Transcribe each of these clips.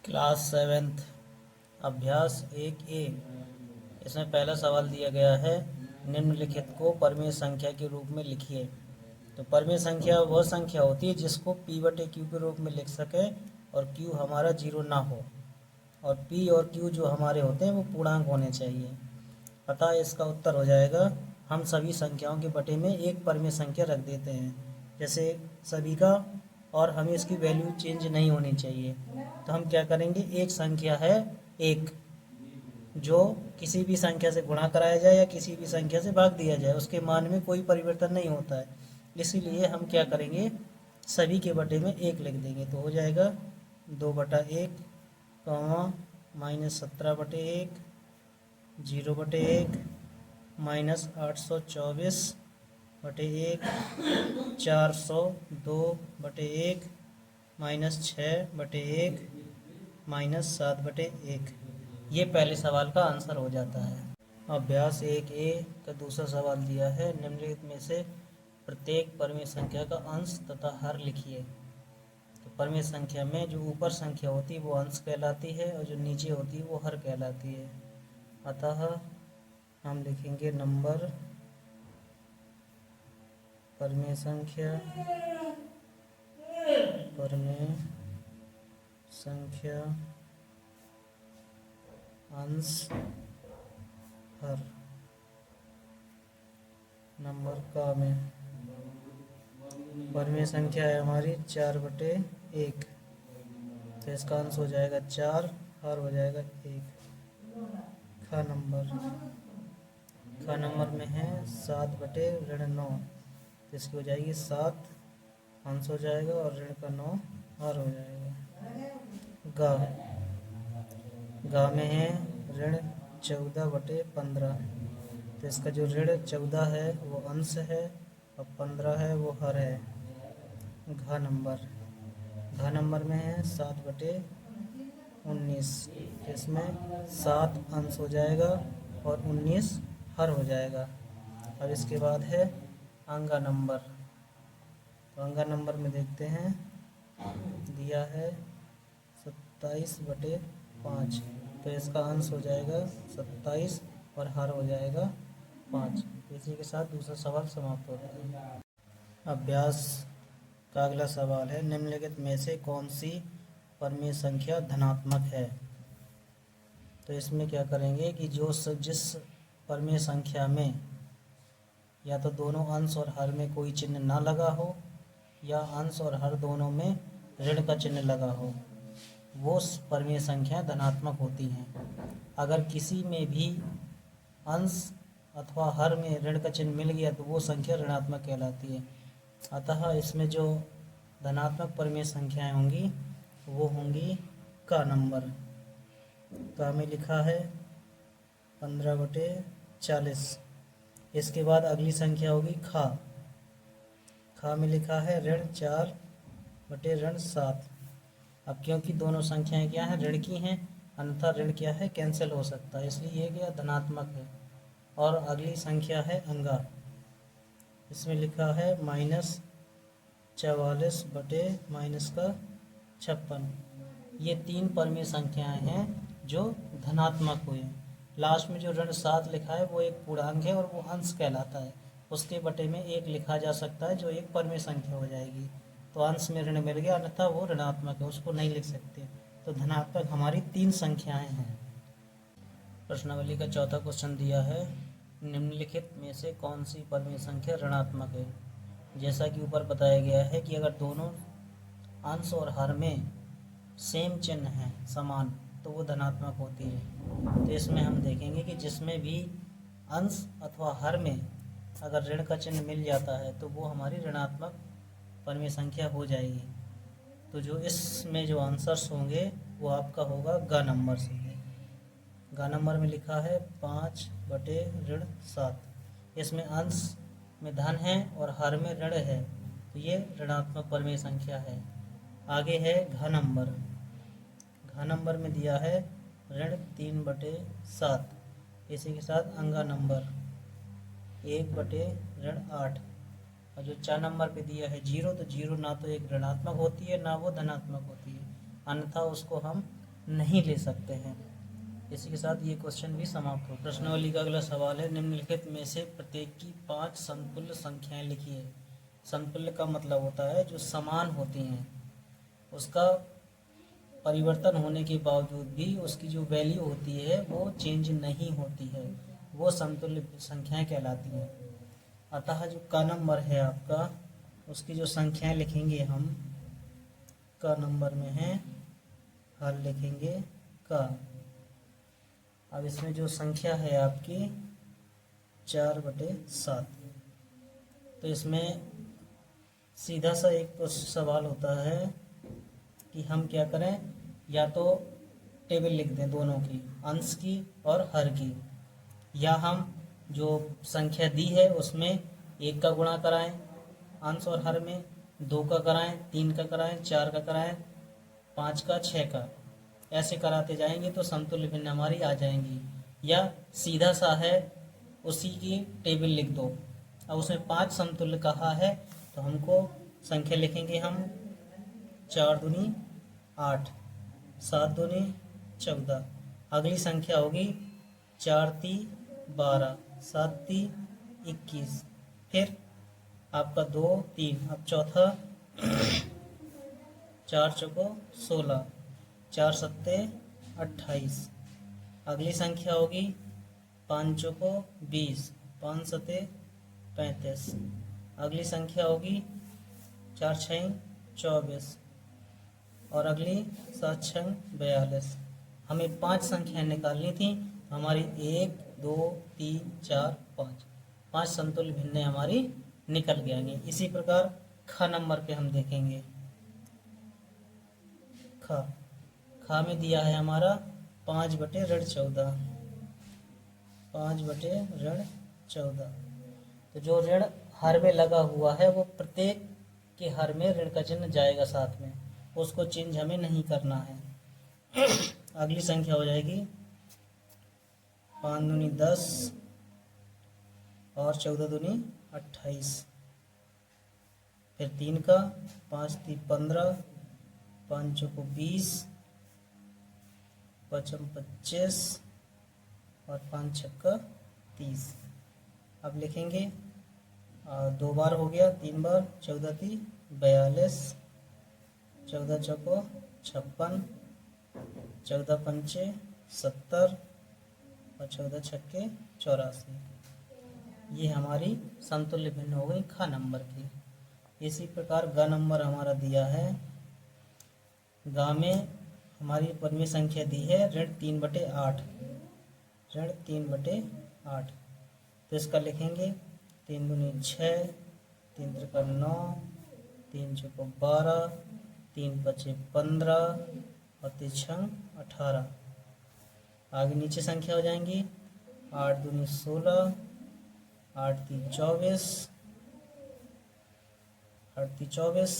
Class seventh अभ्यास 1A। इसमें पहला सवाल दिया गया है, निम्नलिखित को परमेय संख्या के रूप में लिखिए। तो परमेय संख्या वह संख्या होती है जिसको p/q के रूप में लिख सके और q हमारा जीरो ना हो, और p और q जो हमारे होते हैं वो पूर्णांक होने चाहिए। अतः इसका उत्तर हो जाएगा, हम सभी संख्याओं के बटे में एक परमेय संख्या रख देते हैं, जैसे सभी का, और हमें इसकी वैल्यू चेंज नहीं होनी चाहिए। तो हम क्या करेंगे, एक संख्या है एक, जो किसी भी संख्या से गुणा कराया जाए या किसी भी संख्या से भाग दिया जाए उसके मान में कोई परिवर्तन नहीं होता है। इसीलिए हम क्या करेंगे, सभी के बटे में एक लिख देंगे। तो हो जाएगा 2/1, -17/1, 0/1, -824/1, 402/1, -6/1, -7/1। ये पहले सवाल का आंसर हो जाता है। अभ्यास 1A का दूसरा सवाल दिया है, निम्नलिखित में से प्रत्येक परमेय संख्या का अंश तथा हर लिखिए। तो परमेय संख्या में जो ऊपर संख्या होती है वो अंश कहलाती है और जो नीचे होती है वो हर कहलाती है। अतः हम लिखेंगे नंबर परमेय संख्या अंश हर। नंबर का में परमेय संख्या है हमारी 4/1, तो इसका अंश हो जाएगा 4, हर हो जाएगा 1। खा नंबर में है 7/9, तो इसकी हो जाएगी 7, अंश हो जाएगा, और ऋण का 9 हर हो जाएगा। गा में है ऋण 14/15, तो इसका जो ऋण 14 है वो अंश है और 15 है वो हर है। घा नंबर में है 7/19, इसमें 7 अंश हो जाएगा और 19 हर हो जाएगा। अब इसके बाद है अंगा नंबर। तो अंगा नंबर में देखते हैं, दिया है 27/5, तो इसका अंश हो जाएगा 27 और हर हो जाएगा 5। इसी के साथ दूसरा सवाल समाप्त होता है। अभ्यास का अगला सवाल है, निम्नलिखित में से कौन सी परमेय संख्या धनात्मक है। तो इसमें क्या करेंगे कि जिस परमेय संख्या में या तो दोनों अंश और हर में कोई चिन्ह ना लगा हो, या अंश और हर दोनों में ऋण का चिन्ह लगा हो, वो परमेय संख्या धनात्मक होती हैं। अगर किसी में भी अंश अथवा हर में ऋण का चिन्ह मिल गया तो वो संख्या ऋणात्मक कहलाती है। अतः इसमें जो धनात्मक परमेय संख्याएं होंगी वो होंगी का नंबर। का में लिखा है 15/40। इसके बाद अगली संख्या होगी खा में लिखा है ऋण 4/7। अब क्योंकि दोनों संख्याएं क्या हैं, ऋण की हैं, अन्यथा ऋण क्या है, कैंसिल हो सकता है, इसलिए ये क्या धनात्मक है। और अगली संख्या है अंगा, इसमें लिखा है -44/-56। ये 3 परमेय संख्याएं हैं जो धनात्मक हुए। लास्ट में जो ऋण 7 लिखा है वो एक पूर्णांक है और वो अंश कहलाता है, उसके बटे में 1 लिखा जा सकता है जो एक परमेय संख्या हो जाएगी। तो अंश में ऋण मिल गया, अन्यथा वो ऋणात्मक है, उसको नहीं लिख सकते। तो धनात्मक हमारी 3 संख्याएं हैं। प्रश्नावली का चौथा क्वेश्चन दिया है, निम्नलिखित में से कौन सी परमेय संख्या ऋणात्मक है। जैसा कि ऊपर बताया गया है कि अगर दोनों अंश और हर में सेम चिन्ह है, समान, तो वो धनात्मक होती है। तो इसमें हम देखेंगे कि जिसमें भी अंश अथवा हर में अगर ऋण का चिन्ह मिल जाता है तो वो हमारी ऋणात्मक परमेय संख्या हो जाएगी। तो जो इसमें जो आंसर्स होंगे वो आपका होगा ग नंबर से। ग नंबर में लिखा है 5/7। इसमें अंश में धन है और हर में ऋण है, तो ये ऋणात्मक परमेय संख्या है। आगे है घ नंबर में दिया है ऋण 3/7। इसी के साथ अंगा नंबर 1/8। और जो 4 नंबर पे दिया है 0, तो 0 ना तो एक ऋणात्मक होती है ना वो धनात्मक होती है, अन्यथा उसको हम नहीं ले सकते हैं। इसी के साथ ये क्वेश्चन भी समाप्त हो। प्रश्नावली का अगला सवाल है, निम्नलिखित में से प्रत्येक की 5 समतुल्य संख्याएं लिखिए। समतुल्य का मतलब होता है जो समान होती हैं, उसका परिवर्तन होने के बावजूद भी उसकी जो वैल्यू होती है वो चेंज नहीं होती है, वो समतुल्य संख्याएं कहलाती हैं। अतः जो का नंबर है आपका, उसकी जो संख्याएं लिखेंगे हम, का नंबर में है, हल लिखेंगे का। अब इसमें जो संख्या है आपकी 4/7, तो इसमें सीधा सा एक तो सवाल होता है कि हम क्या करें, या तो टेबल लिख दें दोनों की, अंश की और हर की, या हम जो संख्या दी है उसमें 1 का गुणा कराएं अंश और हर में, 2 का कराएं, 3 का कराएं, 4 का कराएं, 5 का, 6 का, ऐसे कराते जाएंगे तो समतुल्य भिन्न हमारी आ जाएंगी। या सीधा सा है, उसी की टेबल लिख दो। अब उसमें 5 समतुल्य कहा है तो हमको संख्या लिखेंगे हम, 4 दूनी 8, 7 दूनी 14। अगली संख्या होगी 4 ती 12, 7 ती 21, फिर आपका 2 3, अब चौथा 4 चौको 16, 4 सत्ते 28। अगली संख्या होगी 5 चौको 20, 5 सत्ते 35। अगली संख्या होगी 4 छः 24 और अगली 7 छः 42। हमें 5 संख्याएं निकालनी थी, हमारी 1 2 3 4 5 समतुल्य भिन्नें हमारी निकल जाएंगे। इसी प्रकार ख नंबर पे हम देखेंगे। खा में दिया है हमारा 5/14, 5/14। तो जो ऋण हर में लगा हुआ है वो प्रत्येक के हर में ऋण का चिन्ह जाएगा साथ में, उसको चेंज हमें नहीं करना है। अगली संख्या हो जाएगी 5 दूनी 10 और 14 दूनी 28। फिर 3 का, 5 ती 15, 5 चौको 20, 5 25 और 5 छक्का 30। अब लिखेंगे 2 बार हो गया, 3 बार, 14 ती 42, 14 चौको 56, 14 पंचे 70 और 14 छक्के 84। ये हमारी समतुल्य भिन्न हो गई ख नंबर की। इसी प्रकार ग नंबर हमारा दिया है। गा में हमारी परिमेय संख्या दी है ऋण 3/8, ऋण 3/8। तो इसका लिखेंगे 3 दूनी 6, 3 त्रिका 9, 3 चौको 12, 3 पचे 15 और 3 छंग 18। आगे नीचे संख्या हो जाएंगी 8 दूनी 16, 8 ती 24, 8 ती 24,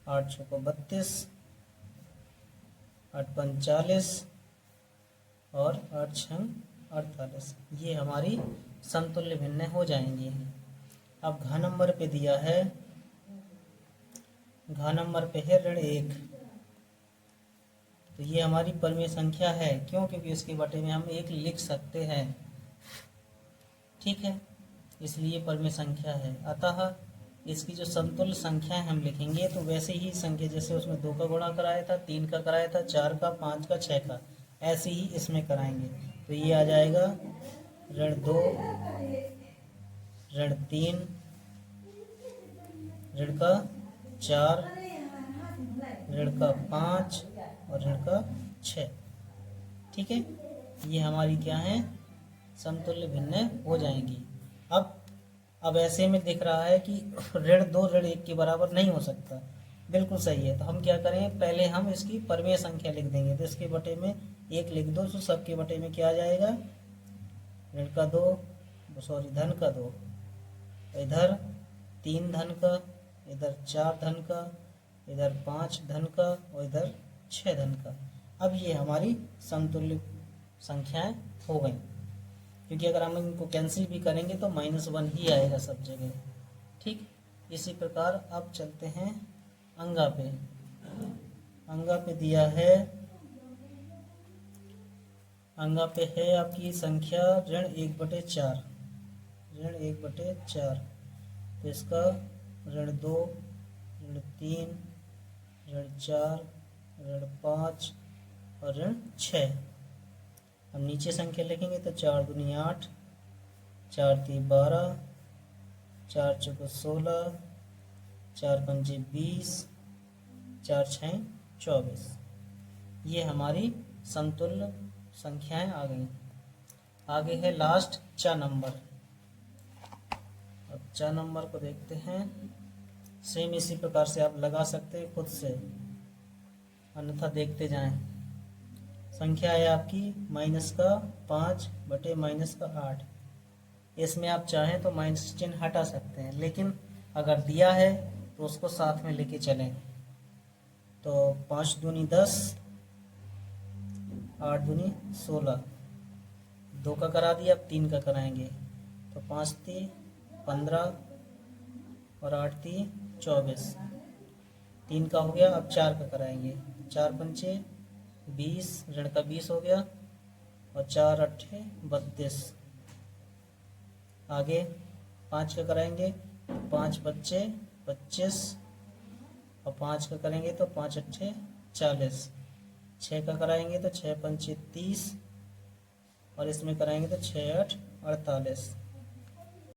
8 चौको 32, 8 पंच 40 और 8 छंग 48। ये हमारी समतुल्य भिन्न हो जाएंगी। अब घ नंबर पे दिया है, घ नंबर पे है ऋण 1। तो ये हमारी परिमेय संख्या है, क्यों? क्योंकि इसके बटे में हम 1 लिख सकते हैं, ठीक है, इसलिए परिमेय संख्या है। अतः इसकी जो समतुल्य संख्या हम लिखेंगे तो वैसे ही संख्या, जैसे उसमें 2 का गुणा कराया था, 3 का कराया था, 4 का, 5 का, 6 का, ऐसे ही इसमें कराएंगे। तो ये आ जाएगा ऋण 2, ऋण 3, ऋण का 4, ऋण का 5 और ऋण का 6। ठीक है, ये हमारी क्या है, समतुल्य भिन्न हो जाएंगी। अब ऐसे में दिख रहा है कि ऋण 2 ऋण 1 के बराबर नहीं हो सकता, बिल्कुल सही है। तो हम क्या करें, पहले हम इसकी परिमेय संख्या लिख देंगे। तो इसके बटे में 1 लिख दो, तो सबके बटे में क्या आ जाएगा, ऋण का 2, सॉरी धन का 2, इधर 3 धन का, इधर 4 धन का, इधर 5 धन का और इधर 6 धन का। अब ये हमारी समतुल्य संख्याएं हो गई, क्योंकि अगर हम इनको कैंसिल भी करेंगे तो -1 ही आएगा सब जगह। ठीक, इसी प्रकार अब चलते हैं अंगा पे। अंगा पे दिया है अंगा पे है आपकी संख्या ऋण 1/4, ऋण 1/4। तो इसका ऋण 2, ऋण 3, ऋण 4, ऋण 5 और ऋण 6। हम नीचे संख्या लिखेंगे तो 4 दूनी 8, 4 तीन 12, 4 चौको 16, 4 पंजे 20, 4 छः 24। ये हमारी समतुल्य संख्याएं आ गई। आगे है लास्ट च नंबर। अब च नंबर को देखते हैं। सेम इसी प्रकार से आप लगा सकते हैं खुद से, अन्यथा देखते जाएं। संख्या है आपकी -5/-8। इसमें आप चाहें तो माइनस चिन्ह हटा सकते हैं, लेकिन अगर दिया है तो उसको साथ में लेके चलें। तो 5 दूनी 10, 8 दूनी 16, 2 का करा दिया, अब 3 का कराएंगे। तो 5 ती 15 और 8 ती 24, 3 का हो गया। अब 4 का कराएंगे। 4 पंचे 20, ऋण का 20 हो गया और 4 अट्ठे 32। आगे 5 का कराएंगे, 5 बच्चे 25 और 5 का करेंगे तो 5 अट्ठे 40। 6 का कराएंगे तो 6 पंचे 30 और इसमें कराएंगे तो 6 8 48।